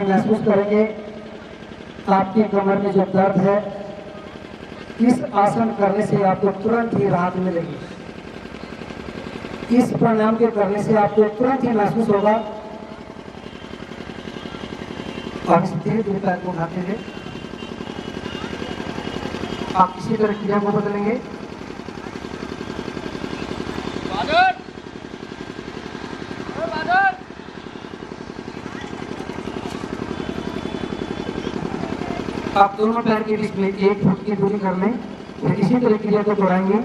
महसूस करेंगे आपकी कमर में जो दर्द है, इस आसन करने से आपको तुरंत ही राहत मिलेगी। इस प्राणायाम के करने से आपको तुरंत ही महसूस होगा। और इस धीरे धीरे पैर को उठाते हुए आप इसी तरह क्रिया को बदलेंगे। आप दोनों पैर के बीच में 1 फुट की दूरी कर लें, फिर इसी तरह क्रिया को दोहराएंगे।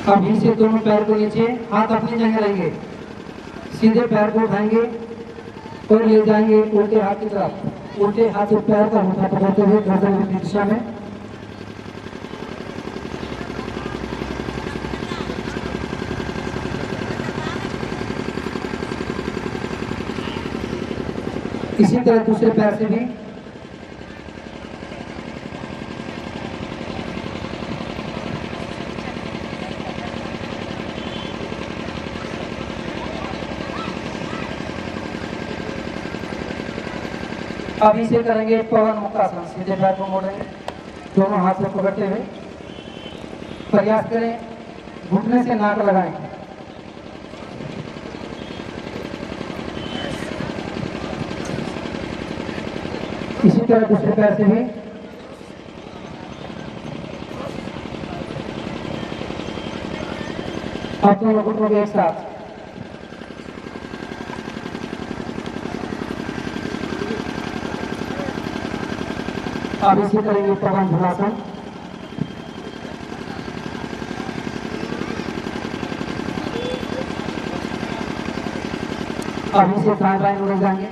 अब नीचे दोनों पैर को नीचे, हाथ अपनी जगह रहेंगे, सीधे पैर को उठाएंगे और ले जाएंगे उल्टे हाथ की तरफ। उल्टे हाथ से पैर का मुद्दा पकड़ते हुए गर्दन की दिशा में। इसी तरह दूसरे पैर से भी। अब इसे करेंगे पवन मुक्तासन। सीधे पैर को मोड़ेंगे, दोनों हाथ से पकड़ते हुए प्रयास करें घुटने से नाक लगाएं। इसी तरह दूसरे पैर से भी। अब दोनों घुटनों को एक साथ। अब इसे करेंगे पवन धुलासन। अब इसे दाएं बाएं उड़ जाएंगे।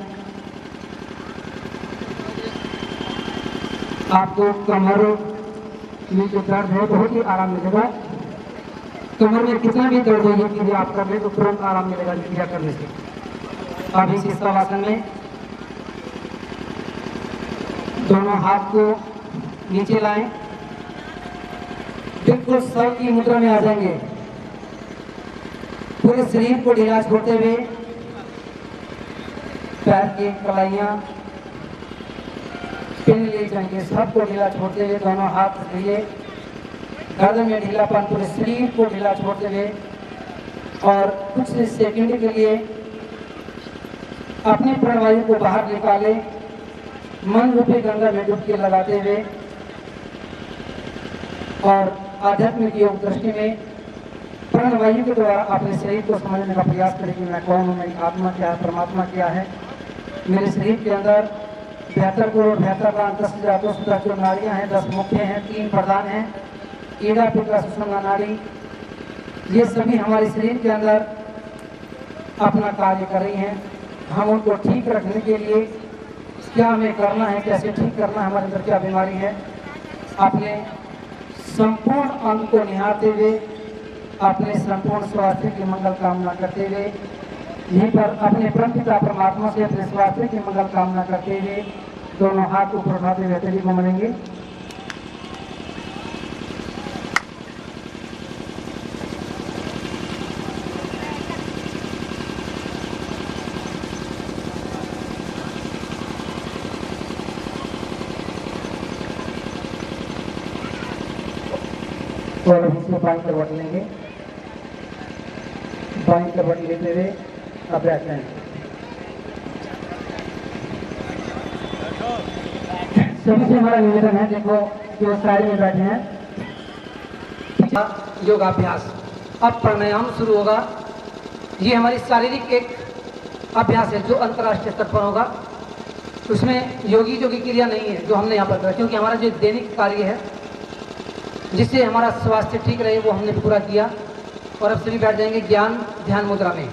आपको कमर में जो दर्द है बहुत ही आराम मिलेगा। कमर में कितना भी दर्द हो, ये क्रिया आप कर ले तो तुरंत आराम मिलेगा क्रिया करने से। अब इस शवासन में दोनों हाथ को नीचे लाएं, बिल्कुल सर की मुद्रा में आ जाएंगे। पूरे शरीर को ढीला छोड़ते हुए पैर की कलाइयां पिन ले जाएंगे। सबको ढीला छोड़ते हुए दोनों हाथ लिए, गर्दन में ढीलापन, पूरे शरीर को ढीला छोड़ते हुए और कुछ सेकंड के लिए अपने प्राणवायु को बाहर निकाले। मन रूपी गंगा में डुबकी लगाते हुए और आध्यात्मिक योग दृष्टि में प्राणवायु के द्वारा अपने शरीर को समझने का प्रयास करें कि मैं कौन हूँ, मेरी आत्मा क्या है, परमात्मा क्या है। मेरे शरीर के अंदर 72 करोड़ 72 लाख 10,000 जो नाड़ियाँ हैं, 10 मुख्य हैं, 3 प्रधान हैं, ईड़ा पिंगला सुषुम्ना नाड़ी। ये सभी हमारे शरीर के अंदर अपना कार्य कर रही हैं। हम उनको ठीक रखने के लिए क्या हमें करना है, कैसे ठीक करना है, हमारे अंदर क्या बीमारी है, अपने संपूर्ण अंग को निहारते हुए अपने संपूर्ण स्वास्थ्य की मंगल कामना करते हुए यहीं पर अपने परमपिता परमात्मा से अपने स्वास्थ्य की मंगल कामना करते हुए दोनों हाथ ऊपर उठाते हुए हथेली को मलेंगे। और इसे बाईं करवट लेंगे, बाईं करवट लेते हुए अब बैठ जाएंगे। सभी से हमारा निवेदन है, देखो जो साइड में बैठे हैं, योगाभ्यास। अब प्राणायाम शुरू होगा। ये हमारी शारीरिक एक अभ्यास है जो अंतर्राष्ट्रीय स्तर पर होगा। उसमें योगी की क्रिया नहीं है जो हमने यहाँ पर करा, क्योंकि हमारा जो दैनिक कार्य है जिससे हमारा स्वास्थ्य ठीक रहे वो हमने पूरा किया। और अब सभी बैठ जाएंगे ज्ञान ध्यान मुद्रा में।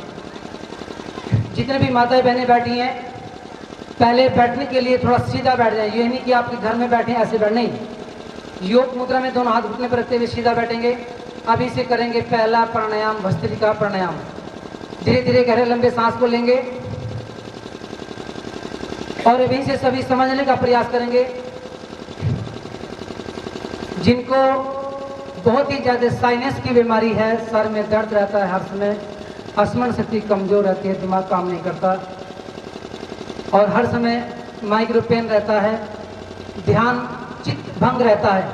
जितने भी माताएं बहनें बैठी हैं, पहले बैठने के लिए थोड़ा सीधा बैठ जाए। ये नहीं कि आपके घर में बैठे ऐसे बैठ, नहीं। योग मुद्रा में दोनों हाथ घुटने पर रखते हुए सीधा बैठेंगे। अभी से करेंगे पहला प्राणायाम, भस्त्रिका प्राणायाम। धीरे धीरे गहरे लंबे सांस को लेंगे और अभी से सभी समझने का प्रयास करेंगे। जिनको बहुत ही ज़्यादा साइनस की बीमारी है, सर में दर्द रहता है हर समय, स्मरण शक्ति कमज़ोर रहती है, दिमाग काम नहीं करता और हर समय माइग्रेन पेन रहता है, ध्यान चित्त भंग रहता है,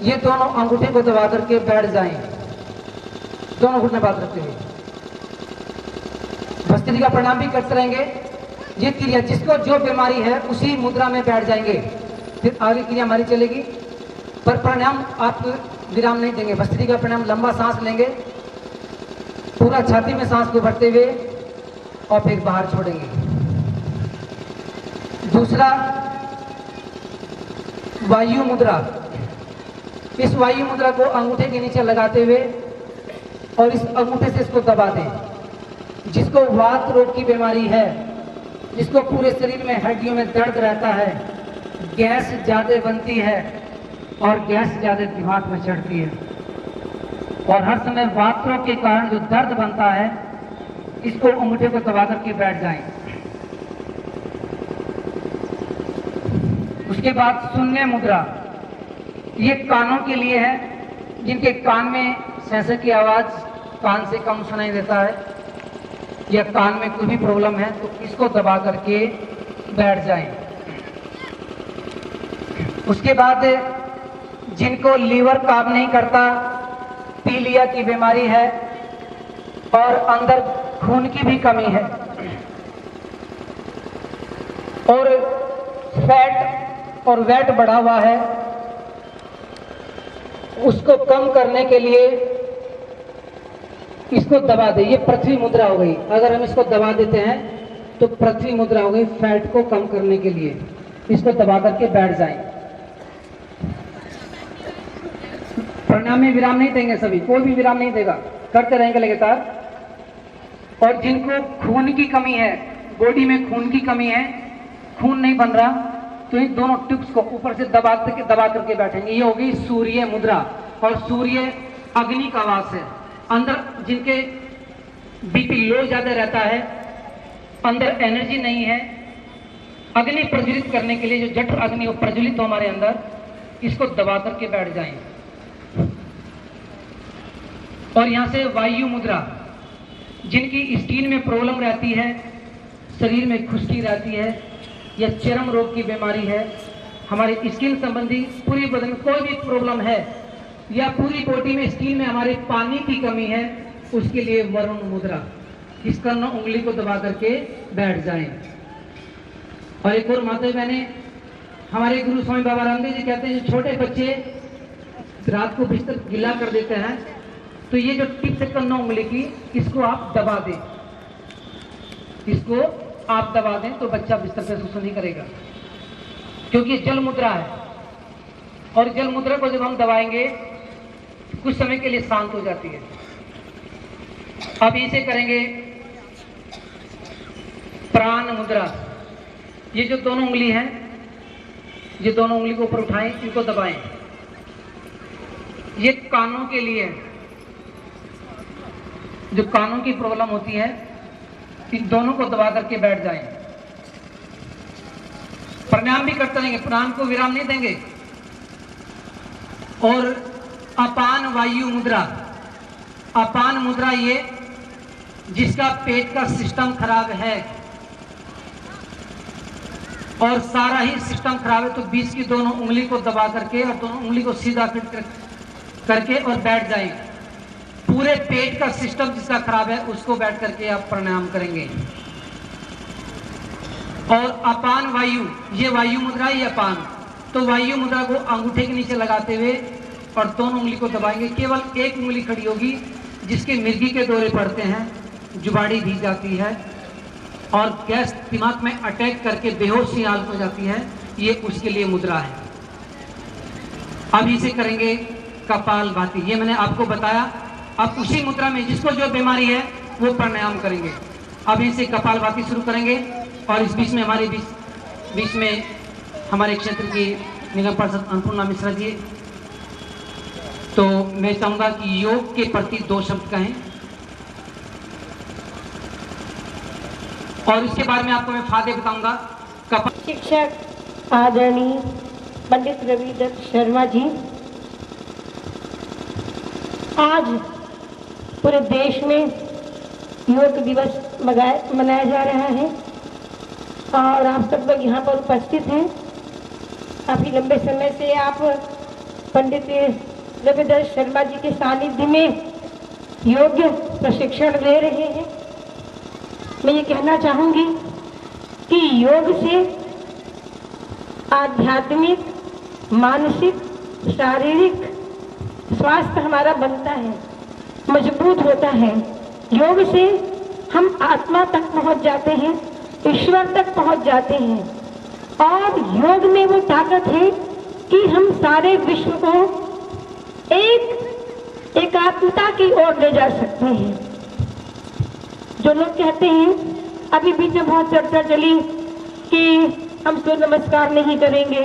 ये दोनों अंगूठे को दबा करके बैठ जाएं, दोनों घुटने बात रखते हुए भस्त्रिका का प्रणाम भी करते रहेंगे। ये क्रिया जिसको जो बीमारी है उसी मुद्रा में बैठ जाएंगे, फिर आगे क्रिया हमारी चलेगी। पर प्राणायाम आप विराम नहीं देंगे, भस्त्रिका का प्रणाम लंबा सांस लेंगे, पूरा छाती में सांस को भरते हुए और फिर बाहर छोड़ेंगे। दूसरा वायु मुद्रा, इस वायु मुद्रा को अंगूठे के नीचे लगाते हुए और इस अंगूठे से इसको दबा दें। जिसको वात रोग की बीमारी है, जिसको पूरे शरीर में हड्डियों में दर्द रहता है, गैस ज्यादा बनती है और गैस ज्यादा दिमाग में चढ़ती है और हर समय वात रोग के कारण जो दर्द बनता है, इसको अंगूठे को दबा करके बैठ जाएं। उसके बाद शून्य मुद्रा, ये कानों के लिए है, जिनके कान में सैंसर की आवाज कान से कम सुनाई देता है या कान में कोई भी प्रॉब्लम है, तो इसको दबा करके बैठ जाएं। उसके बाद जिनको लीवर काम नहीं करता, पीलिया की बीमारी है और अंदर खून की भी कमी है और फैट और वेट बढ़ा हुआ है, उसको कम करने के लिए इसको दबा दे। ये पृथ्वी मुद्रा हो गई, अगर हम इसको दबा देते हैं तो पृथ्वी मुद्रा हो गई, फैट को कम करने के लिए इसको दबा करके बैठ जाएं। प्राणायाम में विराम नहीं देंगे, सभी कोई भी विराम नहीं देगा, करते रहेंगे लगातार। और जिनको खून की कमी है, बॉडी में खून की कमी है, खून नहीं बन रहा, तो इन दोनों टिप्स को ऊपर से दबा करके बैठेंगे। ये होगी सूर्य मुद्रा और सूर्य अग्नि का वास है। अंदर जिनके बीपी लो ज्यादा रहता है, अंदर एनर्जी नहीं है, अग्नि प्रज्वलित करने के लिए जो जठ अग्नि वो प्रज्वलित हो हमारे अंदर, इसको दबा करके बैठ जाएं। और यहां से वायु मुद्रा, जिनकी स्किन में प्रॉब्लम रहती है, शरीर में खुश्की रहती है या चर्म रोग की बीमारी है, हमारी स्किन संबंधी पूरी बदन में कोई भी प्रॉब्लम है या पूरी बॉडी में स्किन में हमारे पानी की कमी है, उसके लिए वरुण मुद्रा, इस कर्णों उंगली को दबा करके बैठ जाएं। और एक और माता बहने, हमारे गुरु स्वामी बाबा रामदेव जी कहते हैं, जो छोटे बच्चे रात को बिस्तर गीला कर देते हैं, तो ये जो टिप है कर्णों उंगली की, इसको आप दबा दें, इसको आप दबा दें तो बच्चा बिस्तर पे सुसु नहीं करेगा, क्योंकि जल मुद्रा है। और जल मुद्रा को जब हम दबाएंगे कुछ समय के लिए शांत हो जाती है। अब इसे करेंगे प्राण मुद्रा। ये जो दोनों उंगली हैं, ये दोनों उंगली को ऊपर उठाएं, इनको दबाएं। ये कानों के लिए, जो कानों की प्रॉब्लम होती है, इन दोनों को दबा करके बैठ जाएं। प्राणायाम भी करते रहेंगे, प्राण को विराम नहीं देंगे। और अपान वायु मुद्रा, अपान मुद्रा ये जिसका पेट का सिस्टम खराब है और सारा ही सिस्टम खराब है, तो बीच की दोनों उंगली को दबा करके और दोनों उंगली को सीधा फिट करके और बैठ जाएं। पूरे पेट का सिस्टम जिसका खराब है उसको बैठ करके आप प्राणायाम करेंगे। और अपान वायु, ये वायु मुद्रा ही अपान, तो वायु मुद्रा को अंगूठे के नीचे लगाते हुए और दोनों उंगली को दबाएंगे। केवल एक उंगली खड़ी होगी, जिसके मिर्गी के दौरे पड़ते हैं, जुबाड़ी भीग जाती है और गैस दिमाग में अटैक करके बेहोशी हालत हो जाती है, ये उसके लिए मुद्रा है। अब इसे करेंगे कपालभाति, ये मैंने आपको बताया। अब उसी मुद्रा में जिसको जो बीमारी है वो प्राणायाम करेंगे। अब इसे कपालभाति शुरू करेंगे और इस बीच में हमारे बीच में हमारे क्षेत्र की निगम पार्षद अन्नपूर्णा मिश्रा जी, तो मैं चाहूंगा कि योग के प्रति 2 शब्द कहें और इसके बारे में आपको मैं फायदे बताऊंगा। शिक्षक आदरणीय पंडित रविदत्त शर्मा जी, आज पूरे देश में योग दिवस मनाया जा रहा है और आप सब लोग यहाँ पर उपस्थित हैं। काफ़ी लंबे समय से आप पंडित रविदत्त शर्मा जी के सानिध्य में योग प्रशिक्षण ले रहे हैं। मैं ये कहना चाहूँगी कि योग से आध्यात्मिक, मानसिक, शारीरिक स्वास्थ्य हमारा बनता है, मजबूत होता है। योग से हम आत्मा तक पहुंच जाते हैं, ईश्वर तक पहुंच जाते हैं और योग में वो ताकत है कि हम सारे विश्व को एकात्मता की ओर ले जा सकते हैं। जो लोग कहते हैं, अभी बीच में बहुत चर्चा चली कि हम सूर्य नमस्कार नहीं करेंगे,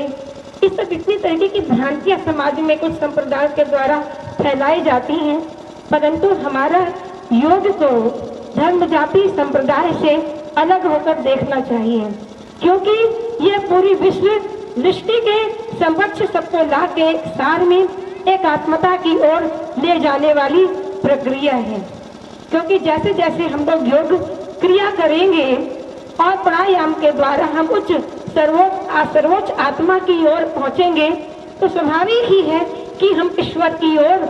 इस सब इतनी तरह की भ्रांतियां समाज में कुछ संप्रदाय के द्वारा फैलाई जाती हैं, परंतु हमारा योग को धर्म, जाति, संप्रदाय से अलग होकर देखना चाहिए, क्योंकि यह पूरी विश्व दृष्टि के समक्ष सबको ला के सार में एक आत्मता की ओर ले जाने वाली प्रक्रिया है। क्योंकि जैसे जैसे हम लोग योग क्रिया करेंगे और प्राणायाम के द्वारा हम उच्च सर्वोच्च आत्मा की ओर पहुंचेंगे, तो स्वाभाविक ही है कि हम ईश्वर की ओर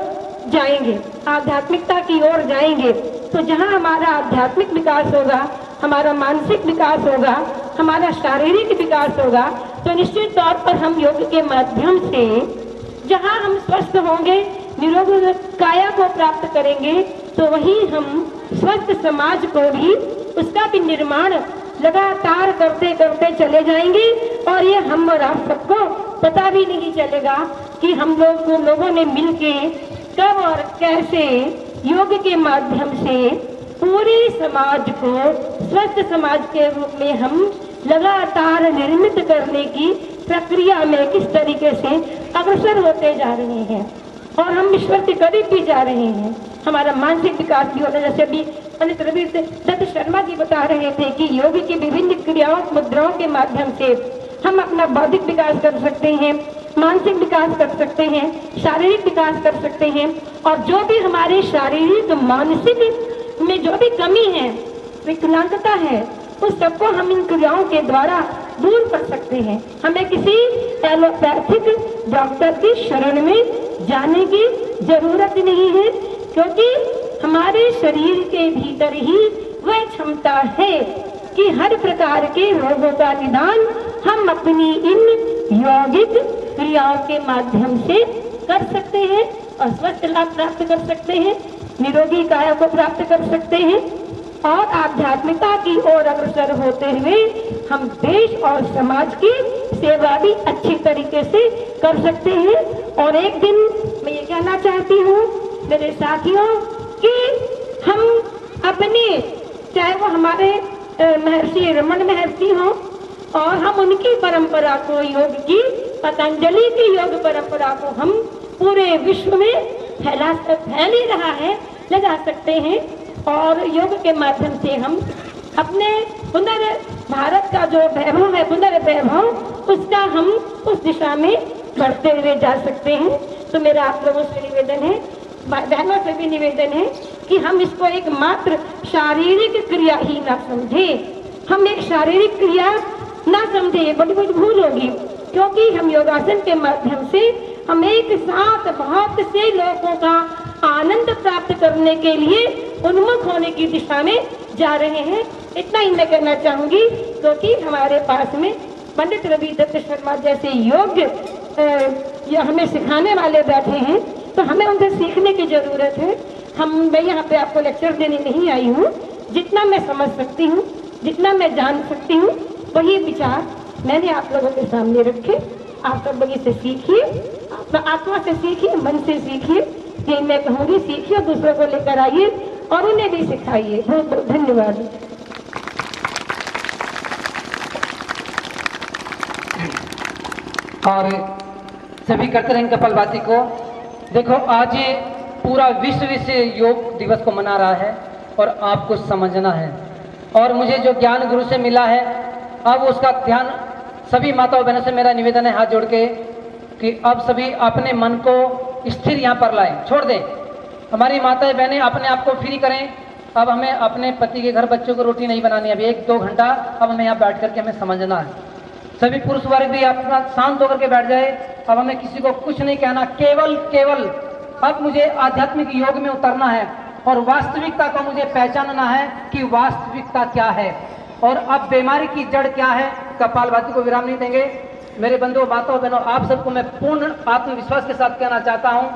जाएंगे, आध्यात्मिकता की ओर जाएंगे। तो जहां हमारा आध्यात्मिक विकास होगा, हमारा मानसिक विकास होगा, हमारा शारीरिक विकास होगा, तो निश्चित तौर पर हम योग के माध्यम से जहां हम स्वस्थ होंगे, निरोग काया को प्राप्त करेंगे, तो वहीं हम स्वस्थ समाज को भी, उसका भी निर्माण लगातार करते करते चले जाएंगे और ये हम और आप सबको पता भी नहीं चलेगा कि हम लोगों ने मिलके कब और कैसे योग के माध्यम से पूरे समाज को स्वस्थ समाज के रूप में हम लगातार निर्मित करने की प्रक्रिया में किस तरीके से अग्रसर होते जा रहे हैं और हम ईश्वर के करीब भी जा रहे हैं। हमारा मानसिक विकास भी होता है। जैसे अभी पंडित रविदत्त शर्मा जी बता रहे थे कि योग की विभिन्न क्रियाओं, मुद्राओं के माध्यम से हम अपना बौद्धिक विकास कर सकते हैं, मानसिक विकास कर सकते हैं, शारीरिक विकास कर सकते हैं और जो भी हमारे शारीरिक, मानसिक में जो भी कमी है, विकलांगता है, उस सबको हम इन क्रियाओं के द्वारा दूर कर सकते हैं। हमें किसी एलोपैथिक डॉक्टर की शरण में जाने की जरूरत नहीं है, क्योंकि हमारे शरीर के भीतर ही वह क्षमता है कि हर प्रकार के रोगों का निदान हम अपनी इन यौगिक क्रियाओं के माध्यम से कर सकते हैं और स्वस्थ लाभ प्राप्त कर सकते हैं, निरोगी काया को प्राप्त कर सकते हैं और आध्यात्मिकता की ओर अग्रसर होते हुए हम देश और समाज की सेवा भी अच्छी तरीके से कर सकते हैं। और एक दिन मैं ये कहना चाहती हूँ मेरे साथियों कि हम अपने, चाहे वो हमारे महर्षि रमन महर्षि हों और हम उनकी परंपरा को, योग की, पतंजलि की योग परंपरा को हम पूरे विश्व में फैल ही रहा है, लगा सकते हैं और योग के माध्यम से हम अपने भारत का जो वैभव है, पुनर्वैभव, उसका हम उस दिशा में बढ़ते हुए जा सकते हैं। तो मेरा आप लोगों से निवेदन है, बहनों से भी निवेदन है कि हम इसको एक मात्र शारीरिक क्रिया ही ना समझे, हम एक शारीरिक क्रिया ना समझे, बड़ी बड़ी भूल होगी, क्योंकि हम योगासन के माध्यम से हम एक साथ बहुत से लोगों का आनंद प्राप्त करने के लिए उन्मुख होने की दिशा में जा रहे हैं। इतना ही मैं कहना चाहूंगी, क्योंकि हमारे पास में पंडित रविदत्त शर्मा जैसे योग्य हमें सिखाने वाले बैठे हैं, तो हमें उनसे सीखने की जरूरत है। मैं यहाँ पे आपको लेक्चर देने नहीं आई हूँ, जितना मैं समझ सकती हूँ, जितना मैं जान सकती हूँ, वही विचार मैंने आप लोगों के सामने रखे। आप सब लोग इसे सीखिए, आत्मा से सीखिए, मन से सीखिए, ये मैं कहूँगी, सीखिए, दूसरों को लेकर आइए और उन्हें भी सिखाइए। बहुत बहुत धन्यवाद। और सभी करते रहेंगे कपालभाति को। देखो, आज ये पूरा विश्व से योग दिवस को मना रहा है और आपको समझना है। और मुझे जो ज्ञान गुरु से मिला है अब उसका ध्यान सभी माताओं बहनों से मेरा निवेदन है हाथ जोड़ के कि अब सभी अपने मन को स्थिर यहाँ पर लाएं, छोड़ दें। हमारी माताएं बहनें अपने आप को फ्री करें। अब हमें अपने पति के घर बच्चों को रोटी नहीं बनानी, अभी 1-2 घंटा अब हमें यहाँ बैठ करके हमें समझना है। सभी पुरुष वर्ग भी अपना शांत होकर के बैठ जाए। अब हमें किसी को कुछ नहीं कहना, केवल अब मुझे आध्यात्मिक योग में उतरना है और वास्तविकता को मुझे पहचानना है कि वास्तविकता क्या है और अब बीमारी की जड़ क्या है। कपालभाति को विराम नहीं देंगे। मेरे बंधुओं, माताओं, बहनों, आप सबको मैं पूर्ण आत्मविश्वास के साथ कहना चाहता हूं,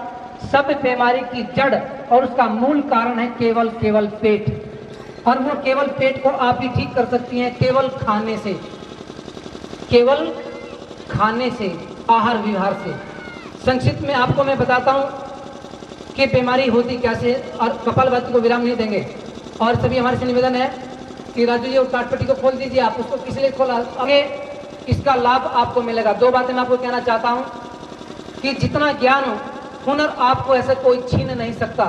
सब बीमारी की जड़ और उसका मूल कारण है केवल पेट। और वो केवल पेट को आप ही ठीक कर सकती हैं केवल खाने से, आहार विहार से। संक्षिप्त में आपको मैं बताता हूं कि बीमारी होती कैसे और कपालभाति को विराम नहीं देंगे। और सभी हमारे से निवेदन है कि राजू जी, टाटपट्टी को खोल दीजिए। आप उसको किस लिए खोला, आगे इसका लाभ आपको मिलेगा। 2 बातें मैं आपको कहना चाहता हूं कि जितना ज्ञान हुनर आपको ऐसे कोई छीन नहीं सकता।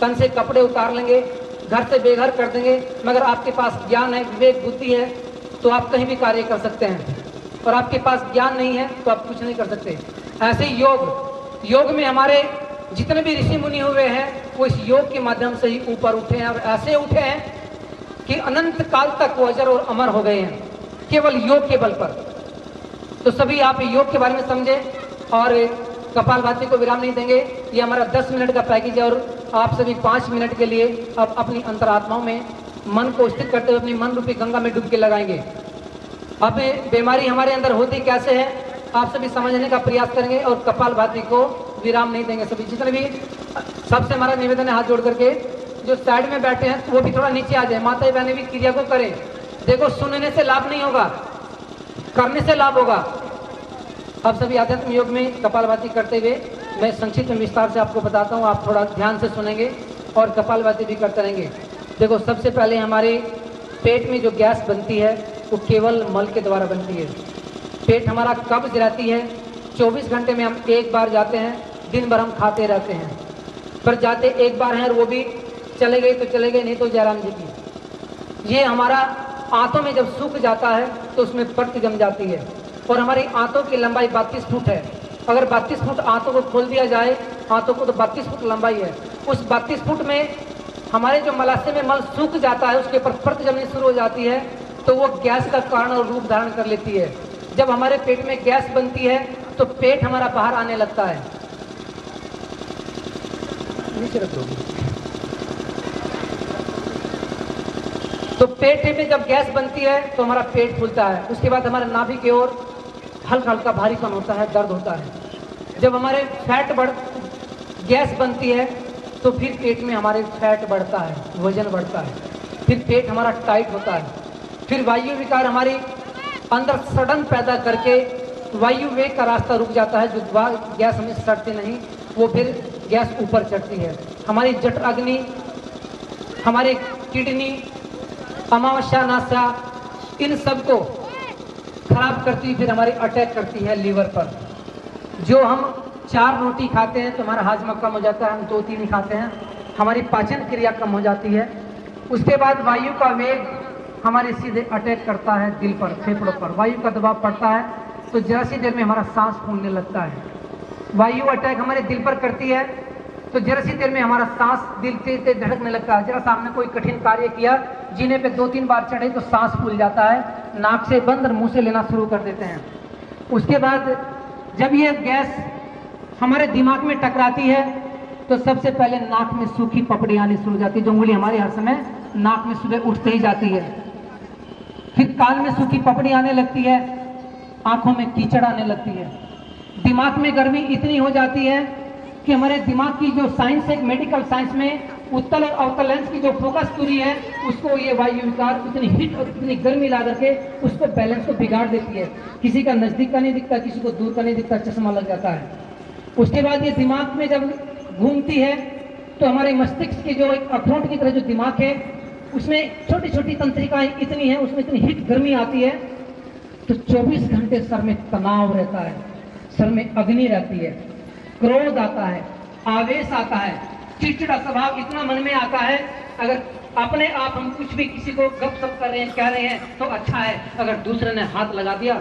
तन से कपड़े उतार लेंगे, घर से बेघर कर देंगे, मगर आपके पास ज्ञान है, विवेक, बुद्धि है तो आप कहीं भी कार्य कर सकते हैं। और आपके पास ज्ञान नहीं है तो आप कुछ नहीं कर सकते। ऐसे योग में हमारे जितने भी ऋषि मुनि हुए हैं वो इस योग के माध्यम से ही ऊपर उठे हैं और ऐसे उठे हैं कि अनंत काल तक वो अजर और अमर हो गए हैं केवल योग के बल पर। तो सभी आप योग के बारे में समझे और कपालभाति को विराम नहीं देंगे। ये हमारा 10 मिनट का पैकेज है और आप सभी 5 मिनट के लिए अब अपनी अंतरात्माओं में मन को स्थिर करते हुए अपनी मन रूपी गंगा में डुबकी लगाएंगे। अब बीमारी हमारे अंदर होती कैसे है आप सभी समझने का प्रयास करेंगे और कपालभाति को विराम नहीं देंगे। सभी जितने भी, सबसे हमारा निवेदन है हाथ जोड़ करके जो साइड में बैठे हैं वो भी थोड़ा नीचे आ जाए। माताएं बहनें भी क्रिया को करें। देखो, सुनने से लाभ नहीं होगा, करने से लाभ होगा। अब सभी आध्यात्म योग में कपालभाति करते हुए मैं संक्षिप्त में विस्तार से आपको बताता हूँ, आप थोड़ा ध्यान से सुनेंगे और कपालभाति भी करते रहेंगे। देखो, सबसे पहले हमारे पेट में जो गैस बनती है वो केवल मल के द्वारा बनती है। पेट हमारा कब्ज रहती है, 24 घंटे में हम 1 बार जाते हैं, दिन भर हम खाते रहते हैं, पर जाते 1 बार हैं और वो भी चले गए तो चले गए, नहीं तो जयराम जी की। ये हमारा आंतों में जब सूख जाता है तो उसमें परत जम जाती है और हमारी आंतों की लंबाई 32 फुट है। अगर 32 फुट आंतों को खोल दिया जाए, आंतों को तो 32 फुट लंबाई है। उस 32 फुट में हमारे जो मलाशय में मल सूख जाता है उसके ऊपर परत जमनी शुरू हो जाती है तो वो गैस का कारण और रूप धारण कर लेती है। जब हमारे पेट में गैस बनती है तो पेट हमारा बाहर आने लगता है। नीचे रखो। तो पेट में जब गैस बनती है तो हमारा पेट फूलता है। उसके बाद हमारे नाभि की ओर हल्का हल्का भारीपन होता है, दर्द होता है। जब हमारे गैस बनती है तो फिर पेट में हमारे फैट बढ़ता है, वजन बढ़ता है, फिर पेट हमारा टाइट होता है। फिर वायु विकार हमारी अंदर सड़न पैदा करके वायु वेग का रास्ता रुक जाता है। जो गैस हमें सड़ती नहीं वो फिर गैस ऊपर चढ़ती है। हमारी जठ अग्नि, हमारे किडनी, अमावस्या नासा, इन सब को खराब करती, फिर हमारी अटैक करती है लीवर पर। जो हम 4 रोटी खाते हैं तो हमारा हाजमा कम हो जाता है, हम 2-3 ही खाते हैं, हमारी पाचन क्रिया कम हो जाती है। उसके बाद वायु का वेग हमारे सीधे अटैक करता है दिल पर, फेफड़ों पर। वायु का दबाव पड़ता है तो जरा सी देर में हमारा सांस फूलने लगता है। वायु अटैक हमारे दिल पर करती है तो जरा सी देर में हमारा सांस दिल तेज तेज धड़कने लगता है। जरा सा हमने कोई कठिन कार्य किया, जीने पे 2-3 बार चढ़े तो सांस फूल जाता है, नाक से बंद और मुंह से लेना शुरू कर देते हैं। उसके बाद जब ये गैस हमारे दिमाग में टकराती है तो सबसे पहले नाक में सूखी पपड़ी आनी शुरू हो जाती है। जो उंगली हमारी हर समय नाक में सुबह उठते ही जाती है। फिर कान में सूखी पपड़ी आने लगती है, आंखों में कीचड़ आने लगती है। दिमाग में गर्मी इतनी हो जाती है कि हमारे दिमाग की जो साइंस है, मेडिकल साइंस में उत्तल और अवतल लेंस की जो फोकस दूरी है उसको ये वायु विकार इतनी हिट और इतनी गर्मी ला करके उसको बैलेंस को बिगाड़ देती है। किसी का नजदीक का नहीं दिखता, किसी को दूर का नहीं दिखता, चश्मा लग जाता है। उसके बाद ये दिमाग में जब घूमती है तो हमारे मस्तिष्क की जो एक अखरोट की तरह जो दिमाग है उसमें छोटी छोटी तंत्रिकाएं इतनी है, उसमें इतनी हिट गर्मी आती है तो 24 घंटे सर में तनाव रहता है, सर में अग्नि रहती है, क्रोध आता है, आवेश आता है, चिड़चिड़ा स्वभाव इतना मन में आता है। अगर अपने आप हम कुछ भी किसी को गप सप कर रहे हैं, कह रहे हैं तो अच्छा है, अगर दूसरे ने हाथ लगा दिया